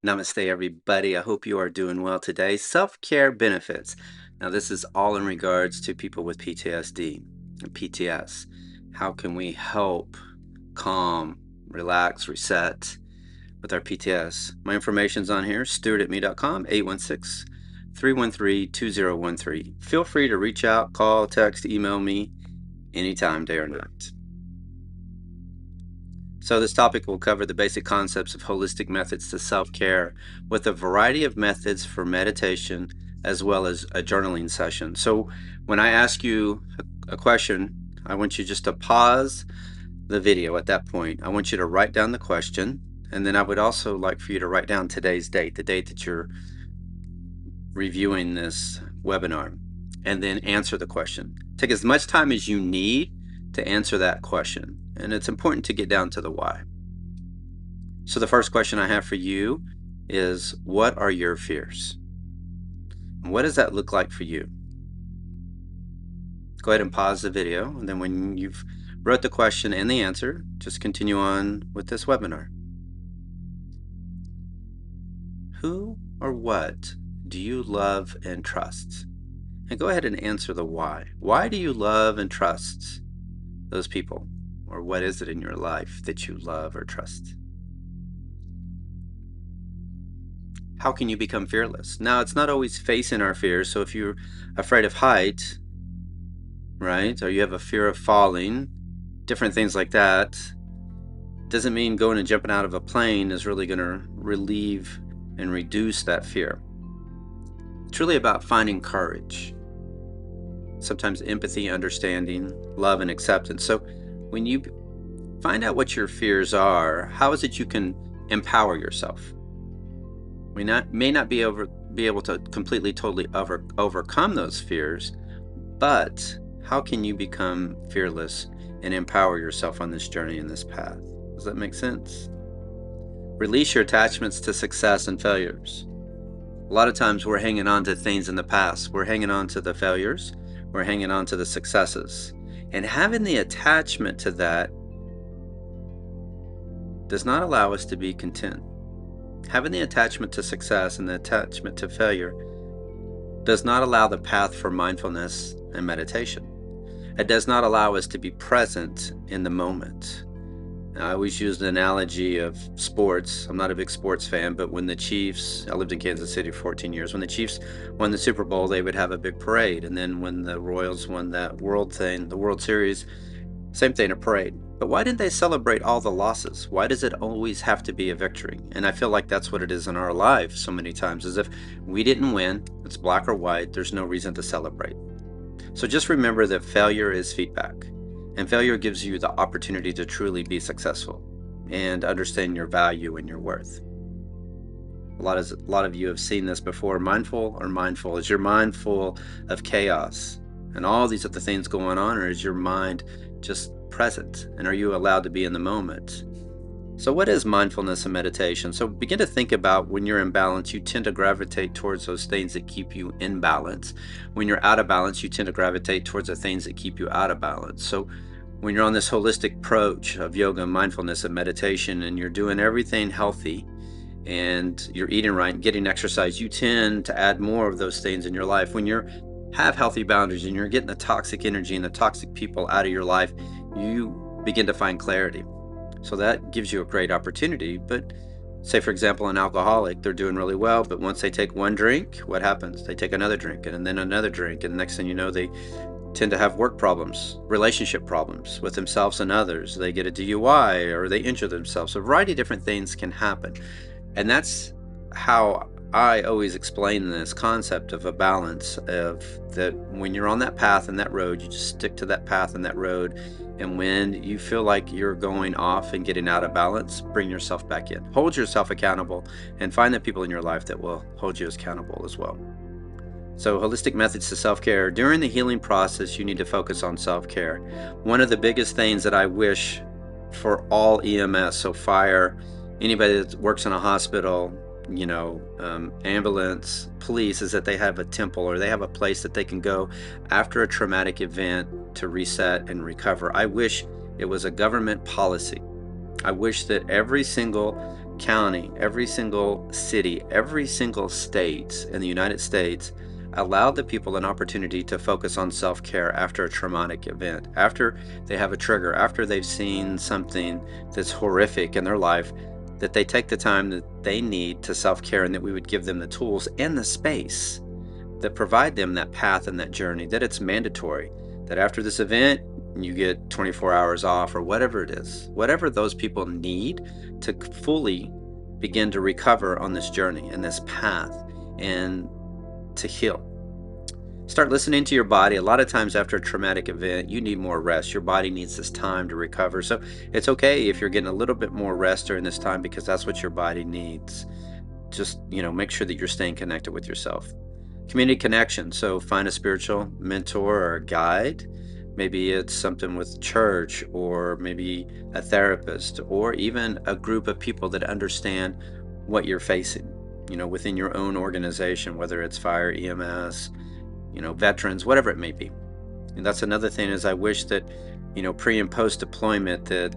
Namaste, everybody. I hope you are doing well today. Self-care benefits. Now, this is all in regards to people with PTSD and PTS. How can we help calm, relax, reset with our PTS? My information's on here, stewart@me.com, 816-313-2013. Feel free to reach out, call, text, email me anytime, day or night. So this topic will cover the basic concepts of holistic methods to self-care with a variety of methods for meditation as well as a journaling session. So when I ask you a question, I want you just to pause the video at that point. I want you to write down the question, and then I would also like for you to write down today's date, the date that you're reviewing this webinar, and then answer the question. Take as much time as you need to answer that question. And it's important to get down to the why. So the first question I have for you is, what are your fears? And what does that look like for you? Go ahead and pause the video, and then when you've wrote the question and the answer, just continue on with this webinar. Who or what do you love and trust? And go ahead and answer the why. Why do you love and trust those people? Or what is it in your life that you love or trust? How can you become fearless? Now, it's not always facing our fears. So if you're afraid of height, right, or you have a fear of falling, different things like that, doesn't mean going and jumping out of a plane is really going to relieve and reduce that fear. It's really about finding courage, sometimes empathy, understanding, love, and acceptance. So when you find out what your fears are, how is it you can empower yourself? We may not be able to completely, totally overcome those fears, but how can you become fearless and empower yourself on this journey, in this path? Does that make sense? Release your attachments to success and failures. A lot of times we're hanging on to things in the past. We're hanging on to the failures. We're hanging on to the successes. And having the attachment to that does not allow us to be content. Having the attachment to success and the attachment to failure does not allow the path for mindfulness and meditation. It does not allow us to be present in the moment. Now, I always use the analogy of sports. I'm not a big sports fan, but when the Chiefs, I lived in Kansas City for 14 years, when the Chiefs won the Super Bowl, they would have a big parade. And then when the Royals won that the World Series, same thing, a parade. But why didn't they celebrate all the losses? Why does it always have to be a victory? And I feel like that's what it is in our life so many times, as if we didn't win, it's black or white, there's no reason to celebrate. So just remember that failure is feedback, and failure gives you the opportunity to truly be successful and understand your value and your worth. A lot of you have seen this before. Mindful or mindful? Is your mind full of chaos and all these other things going on, or is your mind just present? And are you allowed to be in the moment? So what is mindfulness and meditation? So begin to think about when you're in balance, you tend to gravitate towards those things that keep you in balance. When you're out of balance, you tend to gravitate towards the things that keep you out of balance. So when you're on this holistic approach of yoga, mindfulness, and meditation, and you're doing everything healthy, and you're eating right and getting exercise, you tend to add more of those things in your life. When you have healthy boundaries and you're getting the toxic energy and the toxic people out of your life, you begin to find clarity. So that gives you a great opportunity. But say, for example, an alcoholic, they're doing really well, but once they take one drink, what happens? They take another drink and then another drink. And the next thing you know, they tend to have work problems, relationship problems with themselves and others. They get a DUI or they injure themselves. A variety of different things can happen. And that's how I always explain this concept of a balance, of that when you're on that path and that road, you just stick to that path and that road. And when you feel like you're going off and getting out of balance, bring yourself back in. Hold yourself accountable and find the people in your life that will hold you accountable as well. So holistic methods to self-care. During the healing process, you need to focus on self-care. One of the biggest things that I wish for all EMS, so fire, anybody that works in a hospital, ambulance, police, is that they have a temple or they have a place that they can go after a traumatic event to reset and recover. I wish it was a government policy. I wish that every single county, every single city, every single state in the United States allowed the people an opportunity to focus on self-care after a traumatic event, after they have a trigger, after they've seen something that's horrific in their life, that they take the time that they need to self-care, and that we would give them the tools and the space that provide them that path and that journey, that it's mandatory, that after this event, you get 24 hours off or whatever it is, whatever those people need to fully begin to recover on this journey and this path and to heal. Start listening to your body. A lot of times after a traumatic event, you need more rest. Your body needs this time to recover. So it's okay if you're getting a little bit more rest during this time, because that's what your body needs. Just, make sure that you're staying connected with yourself. Community connection. So find a spiritual mentor or a guide. Maybe it's something with church, or maybe a therapist, or even a group of people that understand what you're facing, within your own organization, whether it's fire, EMS, veterans, whatever it may be. And that's another thing, is I wish that, pre and post deployment, that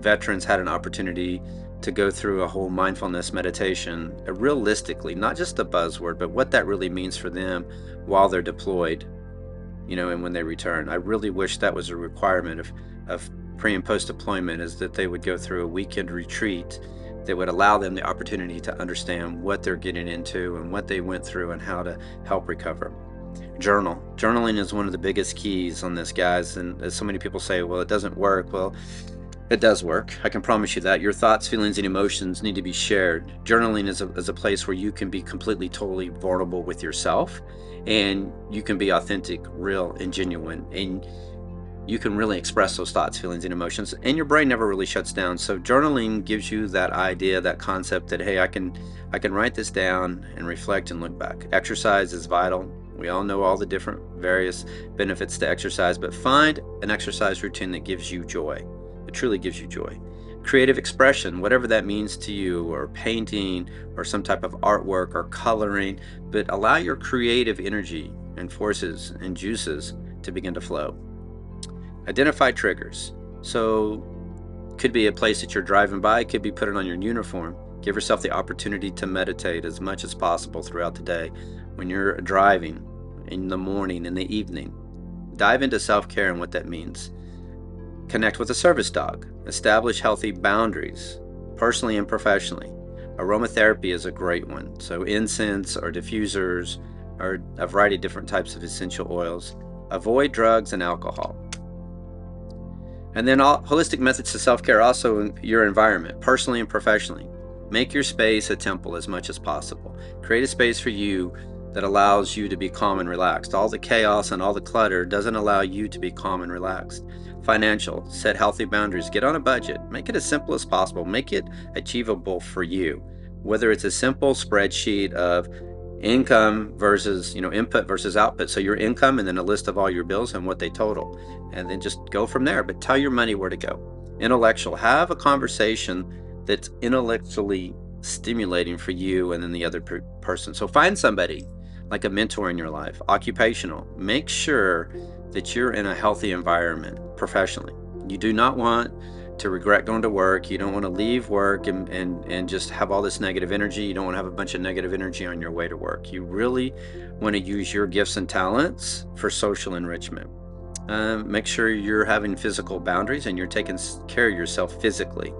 veterans had an opportunity to go through a whole mindfulness meditation, realistically, not just a buzzword, but what that really means for them while they're deployed, and when they return. I really wish that was a requirement of pre and post deployment, is that they would go through a weekend retreat that would allow them the opportunity to understand what they're getting into and what they went through and how to help recover. Journaling is one of the biggest keys on this, guys. And as so many people say, well, it doesn't work. Well, it does work. I can promise you that. Your thoughts, feelings, and emotions need to be shared. Journaling is a place where you can be completely, totally vulnerable with yourself, and you can be authentic, real, and genuine, and you can really express those thoughts, feelings, and emotions, and your brain never really shuts down. So journaling gives you that idea, that concept that, hey, I can write this down and reflect and look back. Exercise is vital. We all know all the different various benefits to exercise, but find an exercise routine that gives you joy. It truly gives you joy. Creative expression, whatever that means to you, or painting, or some type of artwork, or coloring, but allow your creative energy and forces and juices to begin to flow. Identify triggers. So could be a place that you're driving by, it could be putting on your uniform. Give yourself the opportunity to meditate as much as possible throughout the day. When you're driving, in the morning, in the evening, dive into self-care and what that means. Connect with a service dog. Establish healthy boundaries, personally and professionally. Aromatherapy is a great one. So incense or diffusers, or a variety of different types of essential oils. Avoid drugs and alcohol. And then holistic methods to self-care, also in your environment, personally and professionally. Make your space a temple as much as possible. Create a space for you that allows you to be calm and relaxed. All the chaos and all the clutter doesn't allow you to be calm and relaxed. Financial, set healthy boundaries. Get on a budget. Make it as simple as possible. Make it achievable for you. Whether it's a simple spreadsheet of income versus, input versus output. So your income, and then a list of all your bills and what they total. And then just go from there. But tell your money where to go. Intellectual. Have a conversation that's intellectually stimulating for you and then the other person. So find somebody like a mentor in your life. Occupational. Make sure that you're in a healthy environment professionally. You do not want to regret going to work. You don't want to leave work and just have all this negative energy. You don't want to have a bunch of negative energy on your way to work. You really want to use your gifts and talents for social enrichment. Make sure you're having physical boundaries and you're taking care of yourself physically,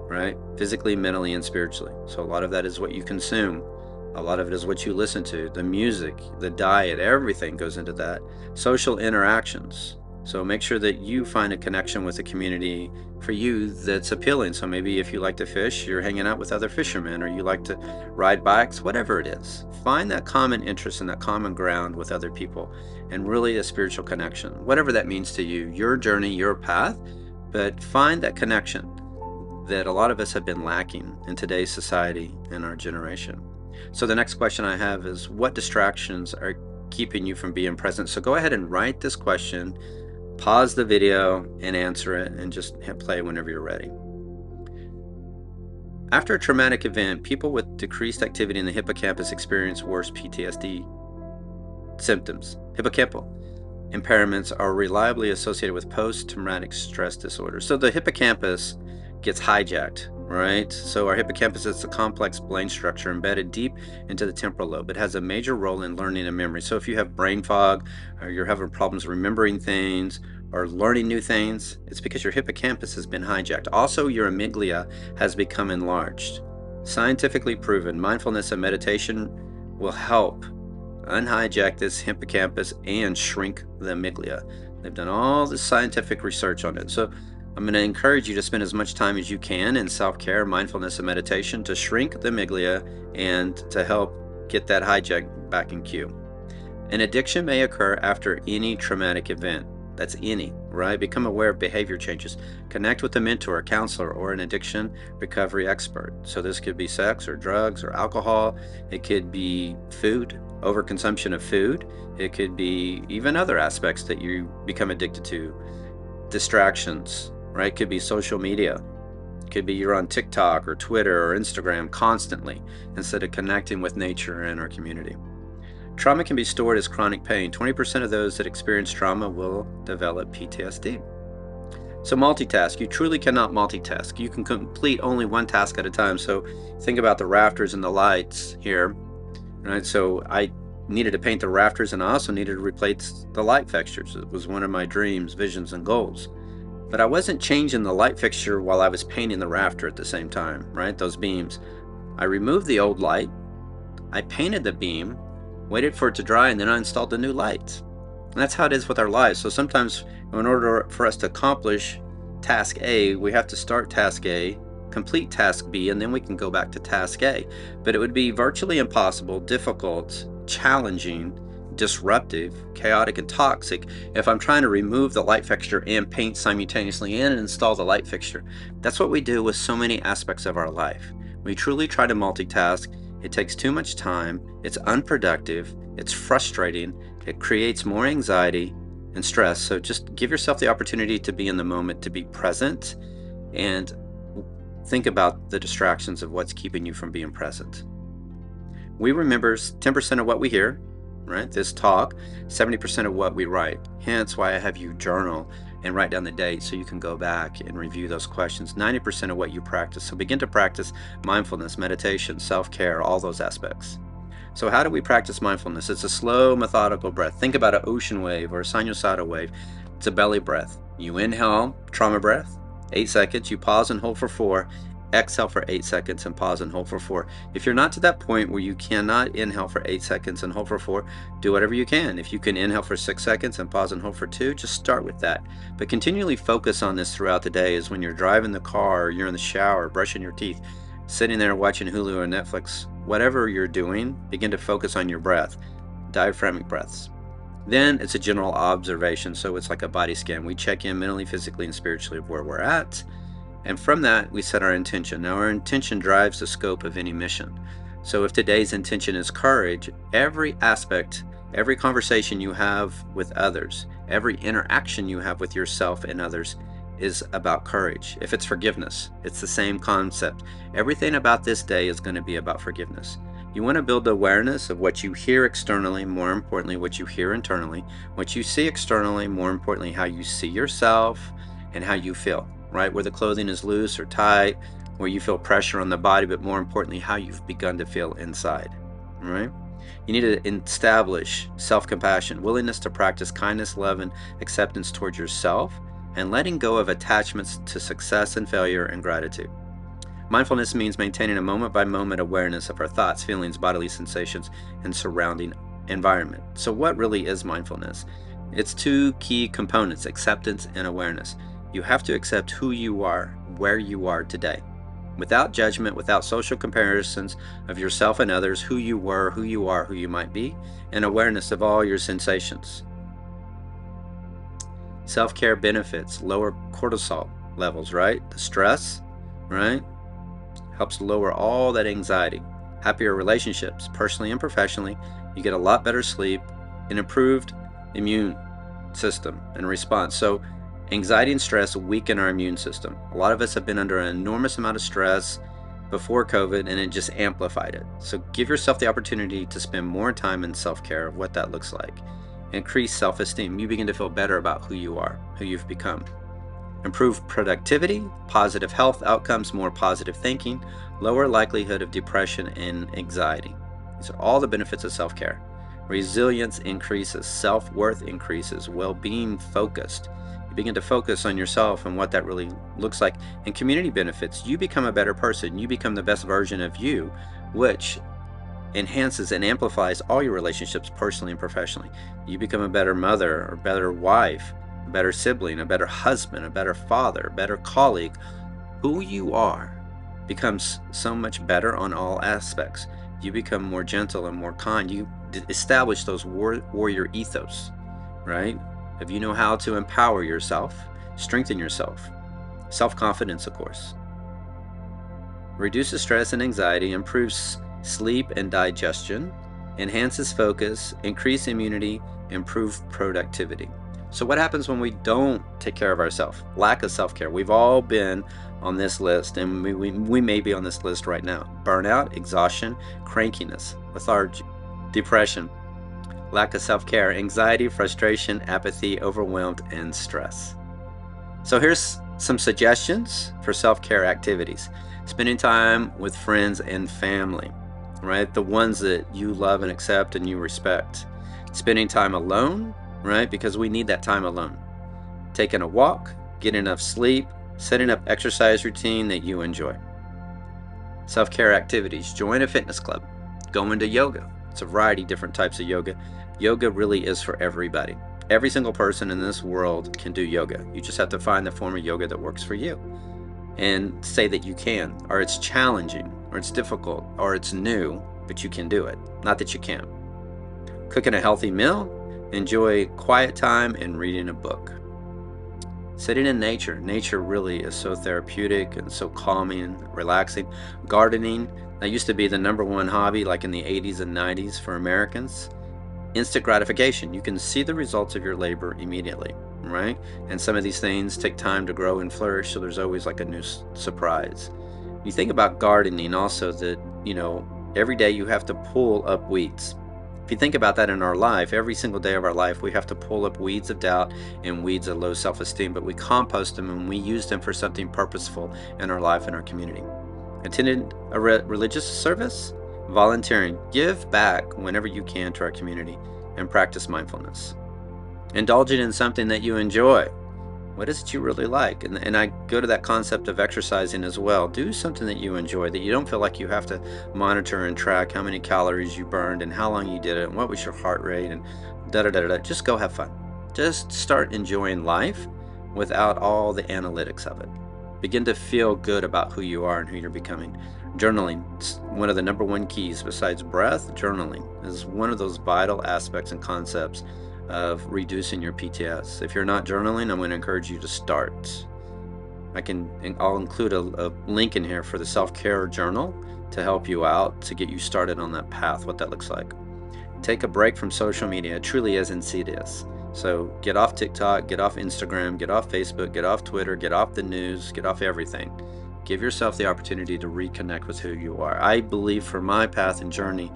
right? Physically, mentally, and spiritually. So a lot of that is what you consume. A lot of it is what you listen to, the music, the diet, everything goes into that. Social interactions. So make sure that you find a connection with a community for you that's appealing. So maybe if you like to fish, you're hanging out with other fishermen, or you like to ride bikes, whatever it is. Find that common interest and that common ground with other people, and really a spiritual connection, whatever that means to you, your journey, your path, but find that connection that a lot of us have been lacking in today's society and our generation. So the next question I have is, what distractions are keeping you from being present? So go ahead and write this question, pause the video and answer it, and just hit play whenever you're ready. After a traumatic event, people with decreased activity in the hippocampus experience worse PTSD symptoms. Hippocampal impairments are reliably associated with post-traumatic stress disorder. So the hippocampus gets hijacked right? So our hippocampus is a complex brain structure embedded deep into the temporal lobe. It has a major role in learning and memory. So if you have brain fog, or you're having problems remembering things or learning new things, it's because your hippocampus has been hijacked. Also, your amygdala has become enlarged. Scientifically proven, mindfulness and meditation will help unhijack this hippocampus and shrink the amygdala. They've done all this scientific research on it. So I'm going to encourage you to spend as much time as you can in self-care, mindfulness, and meditation to shrink the amygdala and to help get that hijack back in queue. An addiction may occur after any traumatic event. That's any, right? Become aware of behavior changes. Connect with a mentor, a counselor, or an addiction recovery expert. So this could be sex or drugs or alcohol. It could be food, overconsumption of food. It could be even other aspects that you become addicted to. Distractions, right? It could be social media. It could be you're on TikTok or Twitter or Instagram constantly instead of connecting with nature and our community. Trauma can be stored as chronic pain. 20% of those that experience trauma will develop PTSD. So multitask. You truly cannot multitask. You can complete only one task at a time. So think about the rafters and the lights here, right? So I needed to paint the rafters and I also needed to replace the light fixtures. It was one of my dreams, visions, and goals. But I wasn't changing the light fixture while I was painting the rafter at the same time, right? Those beams. I removed the old light. I painted the beam, waited for it to dry, and then I installed the new lights. And that's how it is with our lives. So sometimes in order for us to accomplish task A, we have to start task A, complete task B, and then we can go back to task A. But it would be virtually impossible, difficult, challenging, disruptive, chaotic, and toxic if I'm trying to remove the light fixture and paint simultaneously and install the light fixture. That's what we do with so many aspects of our life. We truly try to multitask. It takes too much time, it's unproductive, it's frustrating, it creates more anxiety and stress. So just give yourself the opportunity to be in the moment, to be present, and think about the distractions of what's keeping you from being present. We remember 10% of what we hear, right? This talk, 70% of what we write. Hence why I have you journal and write down the date so you can go back and review those questions. 90% of what you practice. So begin to practice mindfulness, meditation, self-care, all those aspects. So how do we practice mindfulness? It's a slow, methodical breath. Think about an ocean wave or a sinusoidal wave. It's a belly breath. You inhale, trauma breath, 8 seconds. You pause and hold for 4. Exhale for 8 seconds and pause and hold for 4. If you're not to that point where you cannot inhale for 8 seconds and hold for 4, do whatever you can. If you can inhale for 6 seconds and pause and hold for 2, just start with that. But continually focus on this throughout the day, as when you're driving the car, or you're in the shower, brushing your teeth, sitting there watching Hulu or Netflix, whatever you're doing, begin to focus on your breath, diaphragmatic breaths. Then it's a general observation, so it's like a body scan. We check in mentally, physically, and spiritually of where we're at. And from that, we set our intention. Now, our intention drives the scope of any mission. So if today's intention is courage, every aspect, every conversation you have with others, every interaction you have with yourself and others is about courage. If it's forgiveness, it's the same concept. Everything about this day is going to be about forgiveness. You want to build awareness of what you hear externally, more importantly, what you hear internally, what you see externally, more importantly, how you see yourself and how you feel. Right? Where the clothing is loose or tight, where you feel pressure on the body, but more importantly, how you've begun to feel inside. Right? You need to establish self-compassion, willingness to practice kindness, love, and acceptance towards yourself, and letting go of attachments to success and failure and gratitude. Mindfulness means maintaining a moment-by-moment awareness of our thoughts, feelings, bodily sensations, and surrounding environment. So what really is mindfulness? It's 2 key components, acceptance and awareness. You have to accept who you are, where you are today, without judgment, without social comparisons of yourself and others, who you were, who you are, who you might be, and awareness of all your sensations. Self-care benefits, lower cortisol levels, right? The stress, right? Helps lower all that anxiety. Happier relationships, personally and professionally. You get a lot better sleep, an improved immune system and response. So anxiety and stress weaken our immune system. A lot of us have been under an enormous amount of stress before COVID, and it just amplified it. So give yourself the opportunity to spend more time in self-care of what that looks like. Increase self-esteem. You begin to feel better about who you are, who you've become. improved productivity, positive health outcomes, more positive thinking, lower likelihood of depression and anxiety. These are all the benefits of self-care. Resilience increases, self-worth increases, well-being focused. You begin to focus on yourself and what that really looks like. And community benefits, you become a better person. You become the best version of you, which enhances and amplifies all your relationships personally and professionally. You become a better mother or better wife, a better sibling, a better husband, a better father, a better colleague. Who you are becomes so much better on all aspects. You become more gentle and more kind. You establish those warrior ethos, right? If you know how to empower yourself, strengthen yourself, self-confidence, of course. Reduces stress and anxiety, improves sleep and digestion, enhances focus, increase immunity, improve productivity. So what happens when we don't take care of ourselves? Lack of self-care. We've all been on this list, and we may be on this list right now. Burnout, exhaustion, crankiness, lethargy, depression, lack of self-care, anxiety, frustration, apathy, overwhelmed, and stress. So here's some suggestions for self-care activities. Spending time with friends and family, right? The ones that you love and accept and you respect. Spending time alone, right? Because we need that time alone. Taking a walk, getting enough sleep, setting up exercise routine that you enjoy. Self-care activities, join a fitness club, go into yoga. It's a variety of different types of yoga. Yoga really is for everybody. Every single person in this world can do yoga. You just have to find the form of yoga that works for you and say that you can, or it's challenging, or it's difficult, or it's new, but you can do it. Not that you can't. Cooking a healthy meal, enjoy quiet time, and reading a book. Sitting in nature. Nature really is so therapeutic and so calming and relaxing. Gardening, that used to be the #1 hobby like in the 80s and 90s for Americans. Instant gratification. You can see the results of your labor immediately, right? And some of these things take time to grow and flourish, so there's always like a new surprise. You think about gardening also, that, every day you have to pull up weeds. If you think about that in our life, every single day of our life, we have to pull up weeds of doubt and weeds of low self-esteem, but we compost them and we use them for something purposeful in our life and our community. Attending a religious service, volunteering, give back whenever you can to our community, and practice mindfulness. Indulging in something that you enjoy. What is it you really like? And I go to that concept of exercising as well. Do something that you enjoy, that you don't feel like you have to monitor and track how many calories you burned and how long you did it and what was your heart rate and da-da-da-da-da. Just go have fun. Just start enjoying life without all the analytics of it. Begin to feel good about who you are and who you're becoming. Journaling, one of the #1 keys besides breath. Journaling is one of those vital aspects and concepts of reducing your PTS. If you're not journaling, I'm going to encourage you to start. I'll include a link in here for the self-care journal to help you out, to get you started on that path, what that looks like. Take a break from social media. It truly is insidious. So get off TikTok, get off Instagram, get off Facebook, get off Twitter, get off the news, get off everything. Give yourself the opportunity to reconnect with who you are. I believe for my path and journey,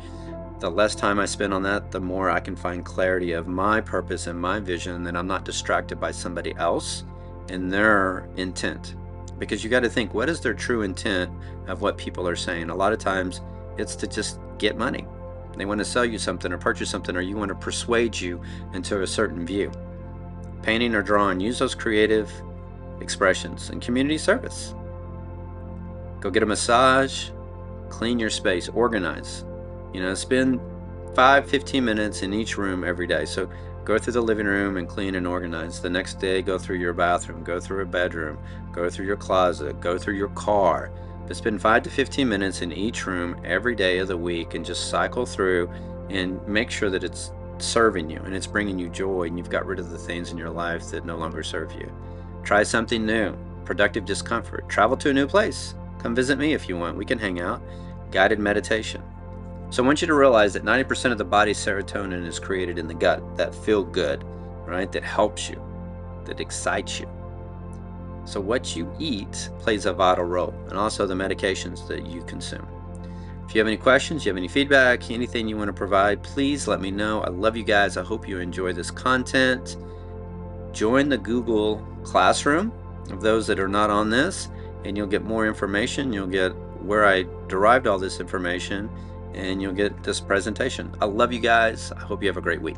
the less time I spend on that, the more I can find clarity of my purpose and my vision, and that I'm not distracted by somebody else and their intent. Because you got to think, what is their true intent of what people are saying? A lot of times it's to just get money. They want to sell you something or purchase something, or you want to persuade you into a certain view. Painting or drawing, use those creative expressions. And community service. Go get a massage, clean your space, organize. Spend 5-15 minutes in each room every day. So go through the living room and clean and organize. The next day, go through your bathroom, go through a bedroom, go through your closet, go through your car. But spend 5 to 15 minutes in each room every day of the week and just cycle through and make sure that it's serving you and it's bringing you joy and you've got rid of the things in your life that no longer serve you. Try something new, productive discomfort. Travel to a new place. Come visit me if you want. We can hang out. Guided meditation. So I want you to realize that 90% of the body's serotonin is created in the gut. That feel good, right? That helps you, that excites you. So what you eat plays a vital role, and also the medications that you consume. If you have any questions, you have any feedback, anything you want to provide, please let me know. I love you guys. I hope you enjoy this content. Join the Google Classroom. of those that are not on this, and you'll get more information. You'll get where I derived all this information, and you'll get this presentation. I love you guys. I hope you have a great week.